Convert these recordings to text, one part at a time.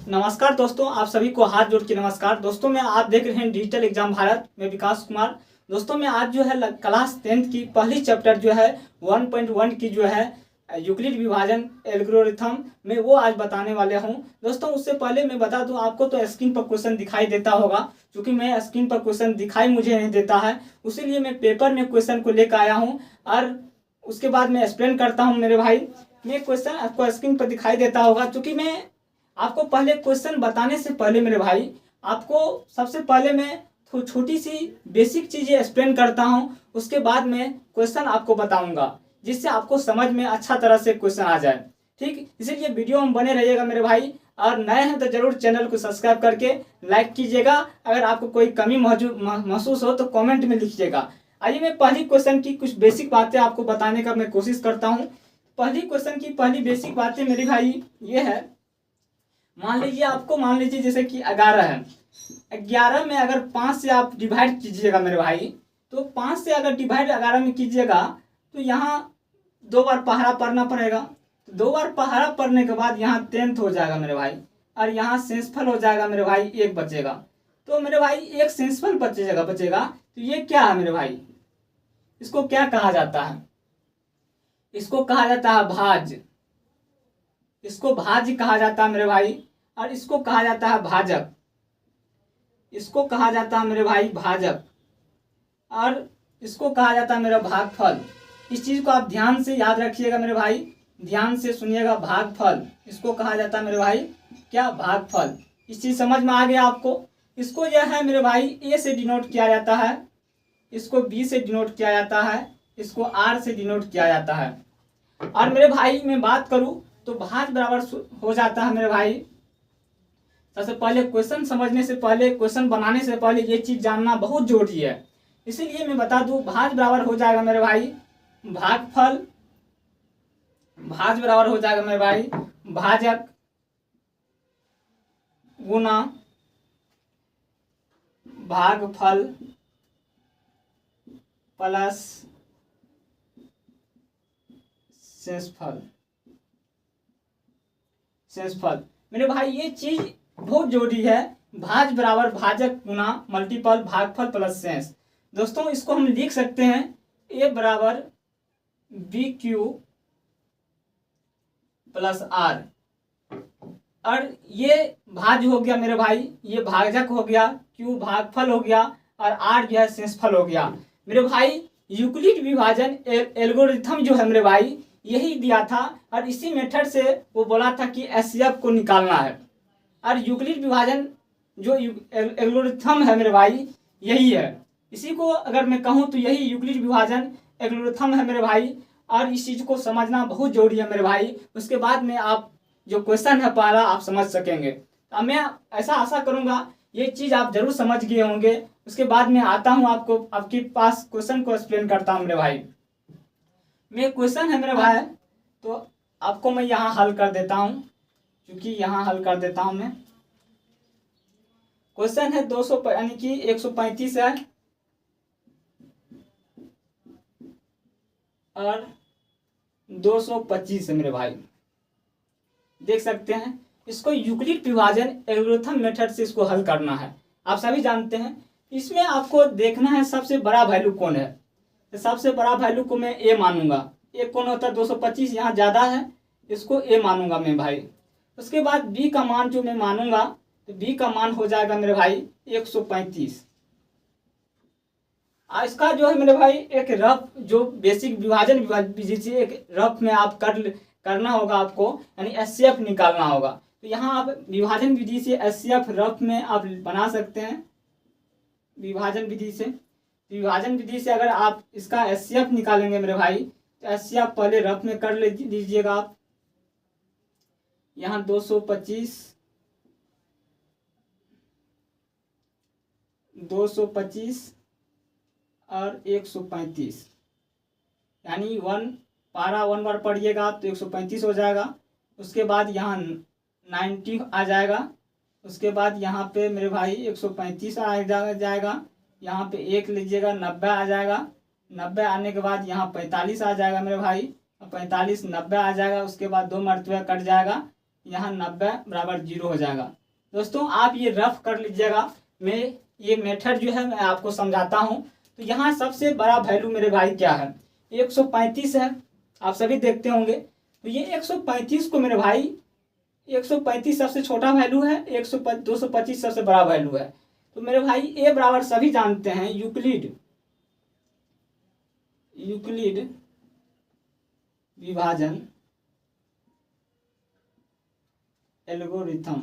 नमस्कार दोस्तों, आप सभी को हाथ जोड़ के नमस्कार। दोस्तों मैं आप देख रहे हैं डिजिटल एग्जाम भारत में विकास कुमार। दोस्तों मैं आज जो है क्लास 10th की पहली चैप्टर जो है 1.1 की जो है यूक्लिड विभाजन एल्गोरिथम में वो आज बताने वाले हूं। दोस्तों उससे पहले मैं बता दूं, आपको तो स्क्रीन पर क्वेश्चन दिखाई देता होगा। क्योंकि मैं स्क्रीन पर क्वेश्चन दिखाई मुझे नहीं देता है, उसीलिए मैं पेपर में क्वेश्चन को लेकर आया हूँ और उसके बाद मैं एक्सप्लेन करता हूँ मेरे भाई। मैं क्वेश्चन आपको स्क्रीन पर दिखाई देता होगा। क्योंकि मैं आपको पहले क्वेश्चन बताने से पहले मेरे भाई, आपको सबसे पहले मैं छोटी सी बेसिक चीजें एक्सप्लेन करता हूं, उसके बाद मैं क्वेश्चन आपको बताऊंगा, जिससे आपको समझ में अच्छा तरह से क्वेश्चन आ जाए। ठीक, इसीलिए वीडियो में बने रहिएगा मेरे भाई। और नए हैं तो जरूर चैनल को सब्सक्राइब करके लाइक कीजिएगा। अगर आपको कोई कमी महसूस हो तो कमेंट में लिखिएगा। आइए मैं पहली क्वेश्चन की कुछ बेसिक बातें आपको बताने का मैं कोशिश करता हूँ। पहली क्वेश्चन की पहली बेसिक बातें मेरे भाई ये है, मान लीजिए जैसे कि 11 है। 11 में अगर 5 से आप डिवाइड कीजिएगा मेरे भाई, तो 5 से अगर डिवाइड 11 में कीजिएगा तो यहाँ 2 बार पहाड़ा पढ़ना पड़ेगा। तो 2 बार पहाड़ा पढ़ने के बाद यहाँ 10th हो जाएगा मेरे भाई, और यहाँ शेषफल हो जाएगा मेरे भाई, 1 बचेगा। तो मेरे भाई एक शेषफल बचेगा। तो ये क्या है मेरे भाई, इसको क्या कहा जाता है? इसको कहा जाता है भाज्य। इसको भाज्य कहा जाता है मेरे भाई, और इसको कहा जाता है भाजक। इसको कहा जाता है मेरे भाई भाजक, और इसको कहा जाता है मेरा भागफल। इस चीज को आप ध्यान से याद रखिएगा मेरे भाई, ध्यान से सुनिएगा। भागफल इसको कहा जाता है मेरे भाई, क्या? भागफल। इस चीज समझ में आ गया आपको? इसको यह है मेरे भाई ए से डिनोट किया जाता है, इसको बी से डिनोट किया जाता है, इसको आर से डिनोट किया जाता है। और मेरे भाई मैं बात करूं तो भाज बराबर हो जाता है मेरे भाई। सबसे पहले क्वेश्चन समझने से पहले, क्वेश्चन बनाने से पहले ये चीज जानना बहुत जरूरी है। इसीलिए मैं बता दूं, भाज बराबर हो जाएगा मेरे भाई भागफल। भाज बराबर हो जाएगा मेरे भाई भाजक गुना भागफल प्लस शेषफल। मेरे भाई ये चीज बहुत जरूरी है। भाज बराबर भाजक गुना मल्टीपल भागफल प्लस शेष। दोस्तों इसको हम लिख सकते हैं ए बराबर बी क्यू प्लस आर। और ये भाज हो गया मेरे भाई, ये भाजक हो गया, क्यू भागफल हो गया, और आर जो है शेषफल हो गया। मेरे भाई यूक्लिड विभाजन एल्गोरिथम जो है मेरे भाई यही दिया था, और इसी मेथड से वो बोला था कि एचसीएफ को निकालना है। और यूक्लिड विभाजन जो एल्गोरिथम है मेरे भाई यही है। इसी को अगर मैं कहूँ तो यही यूक्लिड विभाजन एल्गोरिथम है मेरे भाई। और इस चीज को समझना बहुत जरूरी है मेरे भाई। उसके बाद में आप जो क्वेश्चन है पहला आप समझ सकेंगे। तो मैं ऐसा आशा करूंगा ये चीज आप जरूर समझ गए होंगे। उसके बाद में आता हूँ आपको, आपके पास क्वेश्चन को एक्सप्लेन करता हूँ मेरे भाई। मैं क्वेश्चन है मेरे भाई, तो आपको मैं यहाँ हल कर देता हूँ, क्योंकि यहाँ हल कर देता हूँ मैं। क्वेश्चन है 200 यानी कि 135 है, और 225 है मेरे भाई। देख सकते हैं, इसको यूक्लिड विभाजन एल्गोरिथम मेथड से इसको हल करना है। आप सभी जानते हैं इसमें आपको देखना है सबसे बड़ा वैल्यू कौन है। तो सबसे बड़ा वैल्यू को मैं ए मानूंगा। ए कौन होता है? 225 यहाँ ज्यादा है, इसको ए मानूंगा मैं भाई। उसके बाद बी का मान जो मैं मानूंगा, तो बी का मान हो जाएगा मेरे भाई 135। इसका जो है मेरे भाई एक रफ जो बेसिक विभाजन विधि से एक रफ में आप करना होगा आपको, यानी एचसीएफ निकालना होगा। तो यहाँ आप विभाजन विधि से एचसीएफ रफ में आप बना सकते हैं। विभाजन विधि से अगर आप इसका एचसीएफ निकालेंगे मेरे भाई, तो एचसीएफ पहले रफ में कर लीजिएगा आप। यहाँ 225 और 135, यानी 1 बार पढ़िएगा तो 135 हो जाएगा। उसके बाद यहाँ 90 आ जाएगा। उसके बाद यहाँ पे मेरे भाई 135 आ जाएगा। यहाँ पे 1 लीजिएगा, 90 आ जाएगा। 90 आने के बाद यहाँ 45 आ जाएगा मेरे भाई। 45 90 आ जाएगा। उसके बाद 2 मरतबा कट जाएगा, यहाँ 90 बराबर 0 हो जाएगा। दोस्तों आप ये रफ कर लीजिएगा। मैं ये मेथड जो है मैं आपको समझाता हूँ। तो यहाँ सबसे बड़ा वैल्यू मेरे भाई क्या है, 135 है, आप सभी देखते होंगे। तो ये 135 को मेरे भाई 135 सबसे छोटा वैल्यू है, 225 सबसे बड़ा वैल्यू है। तो मेरे भाई ए बराबर सभी जानते हैं, यूक्लिड विभाजन एल्गोरिथम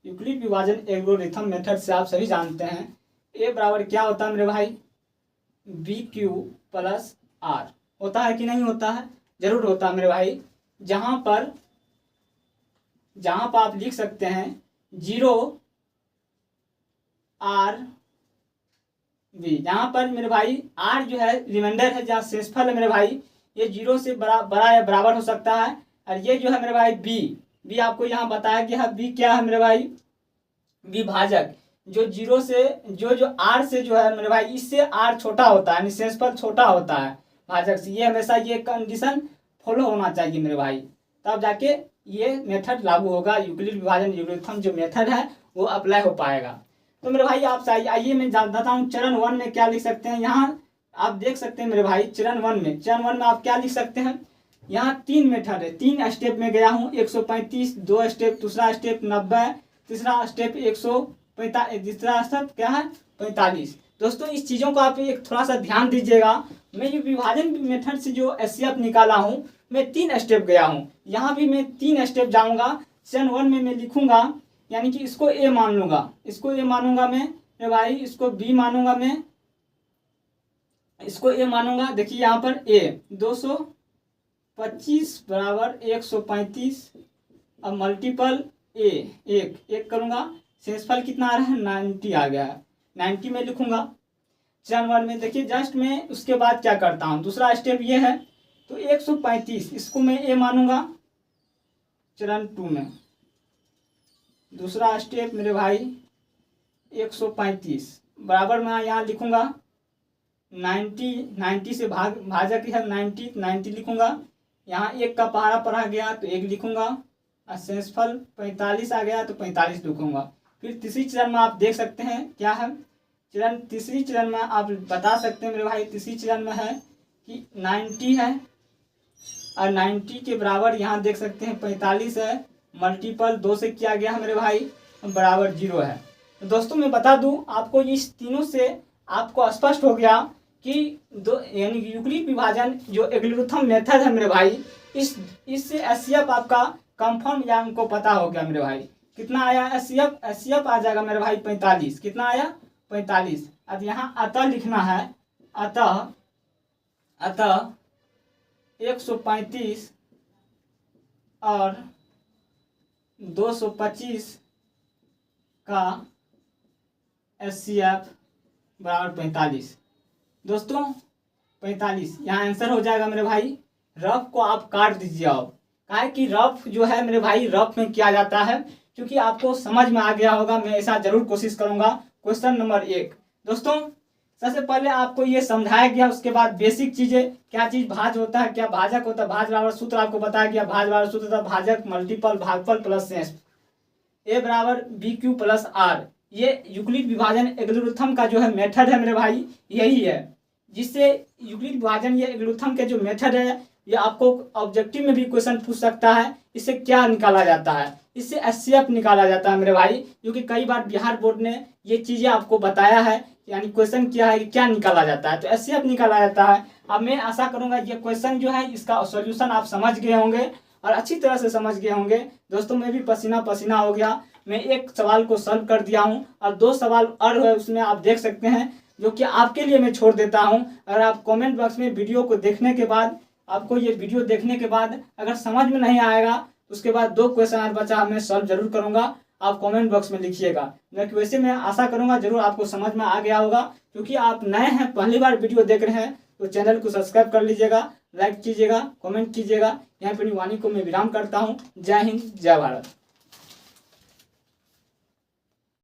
यूक्लिड विभाजन एल्गोरिथम मेथड से आप सभी जानते हैं ए बराबर क्या होता है मेरे भाई, BQ प्लस R होता है कि नहीं होता है, जरूर होता है मेरे भाई। जहां पर आप लिख सकते हैं 0 R B, जहां पर मेरे भाई R जो है रिमाइंडर है, जहाँ शेषफल है मेरे भाई, ये 0 से बड़ा या बराबर हो सकता है। और ये जो है मेरे भाई बी आपको यहाँ बताया गया है। बी क्या है मेरे भाई, विभाजक, जो 0 से जो R से जो है मेरे भाई, इससे R छोटा होता है, यानी शेषफल छोटा होता है भाजक से। ये हमेशा ये कंडीशन फॉलो होना चाहिए मेरे भाई, तब जाके ये मेथड लागू होगा। यूक्लिड विभाजन एल्गोरिथम जो मेथड है वो अप्लाई हो पाएगा। तो मेरे भाई आप आइए मैं बताता हूँ चरण 1 में क्या लिख सकते हैं। यहाँ आप देख सकते हैं मेरे भाई चरण 1 में आप क्या लिख सकते हैं। यहाँ 3 मेथड है, 3 स्टेप में गया हूँ। 135, 2 स्टेप, दूसरा स्टेप 90, तीसरा स्टेप 145, तीसरा स्टेप क्या है 45। दोस्तों इस चीज़ों को आप एक थोड़ा सा ध्यान दीजिएगा। मैं जो विभाजन मेथड से जो SCF निकाला हूँ, मैं 3 स्टेप गया हूँ। यहाँ भी मैं 3 स्टेप जाऊँगा। चरण 1 में मैं लिखूँगा, यानी कि इसको A मान लूँगा, इसको A मानूंगा मैं मेरे भाई, इसको B मानूंगा मैं, इसको A मानूंगा। देखिए यहाँ पर A 225 बराबर 135, अब मल्टीपल A एक करूँगा, शेषफल कितना आ रहा है 90 आ गया है, 90 में लिखूँगा चरण 1 में। देखिए जस्ट मैं उसके बाद क्या करता हूँ, दूसरा स्टेप ये है, तो 135 इसको मैं A मानूंगा चरण 2 में। दूसरा स्टेप मेरे भाई 135 बराबर मैं यहाँ लिखूँगा 90 से भाजक है 90 लिखूँगा। यहाँ 1 का पहाड़ा पढ़ा गया तो 1 लिखूँगा, और शेषफल 45 आ गया तो 45 लिखूँगा। फिर तीसरी चरण में आप देख सकते हैं क्या है, तीसरी चरण में आप बता सकते हैं मेरे भाई, तीसरी चरण में है कि 90 है, और 90 के बराबर यहाँ देख सकते हैं 45 है, मल्टीपल 2 से किया गया है मेरे भाई, बराबर 0 है। तो दोस्तों मैं बता दूं आपको, इस तीनों से आपको स्पष्ट हो गया कि यानी यूक्लिड विभाजन जो एल्गोरिथम मेथड है मेरे भाई, इससे SCF आपका कंफर्म या हमको पता हो गया मेरे भाई। कितना आया SCF आ जाएगा मेरे भाई 45। कितना आया 45। अब यहाँ अतः लिखना है, अतः 135 और 225 का SCF बराबर 45। दोस्तों 45 यहाँ आंसर हो जाएगा मेरे भाई। रफ को आप काट दीजिए। अब काहे कि रफ जो है मेरे भाई, रफ में किया जाता है, क्योंकि आपको समझ में आ गया होगा। मैं ऐसा जरूर कोशिश करूंगा। क्वेश्चन नंबर 1 दोस्तों, सबसे पहले आपको ये समझाया गया, उसके बाद बेसिक चीजें, क्या चीज भाज होता है, क्या भाजक होता है, भाज बराबर सूत्र आपको बताया गया। भाज बराबर सूत्र था भाजक मल्टीपल भागफल प्लस शेष, A बराबर BQ प्लस R। ये यूक्लिड विभाजन एल्गोरिथम का जो है मेथड है मेरे भाई, यही है जिससे यूक्लिड विभाजन ये एल्गोरिथम के जो मेथड है, ये आपको ऑब्जेक्टिव में भी क्वेश्चन पूछ सकता है। इससे क्या निकाला जाता है, इससे SCF निकाला जाता है मेरे भाई, क्योंकि कई बार बिहार बोर्ड ने ये चीज़ें आपको बताया है, यानी क्वेश्चन क्या है कि क्या निकाला जाता है, तो SCF निकाला जाता है। अब मैं आशा करूंगा ये क्वेश्चन जो है इसका सॉल्यूशन आप समझ गए होंगे और अच्छी तरह से समझ गए होंगे। दोस्तों मैं भी पसीना पसीना हो गया। मैं एक सवाल को सॉल्व कर दिया हूं और 2 सवाल और है उसमें आप देख सकते हैं, जो कि आपके लिए मैं छोड़ देता हूं। अगर आप कमेंट बॉक्स में वीडियो को देखने के बाद, आपको ये वीडियो देखने के बाद अगर समझ में नहीं आएगा, उसके बाद 2 क्वेश्चन और बचा, मैं सॉल्व जरूर करूंगा। आप कमेंट बॉक्स में लिखिएगा। वैसे मैं आशा करूंगा जरूर आपको समझ में आ गया होगा। क्योंकि आप नए हैं, पहली बार वीडियो देख रहे हैं, तो चैनल को सब्सक्राइब कर लीजिएगा, लाइक कीजिएगा, कमेंट कीजिएगा। यहाँ पे वाणी को मैं विराम करता हूँ। जय हिंद, जय भारत।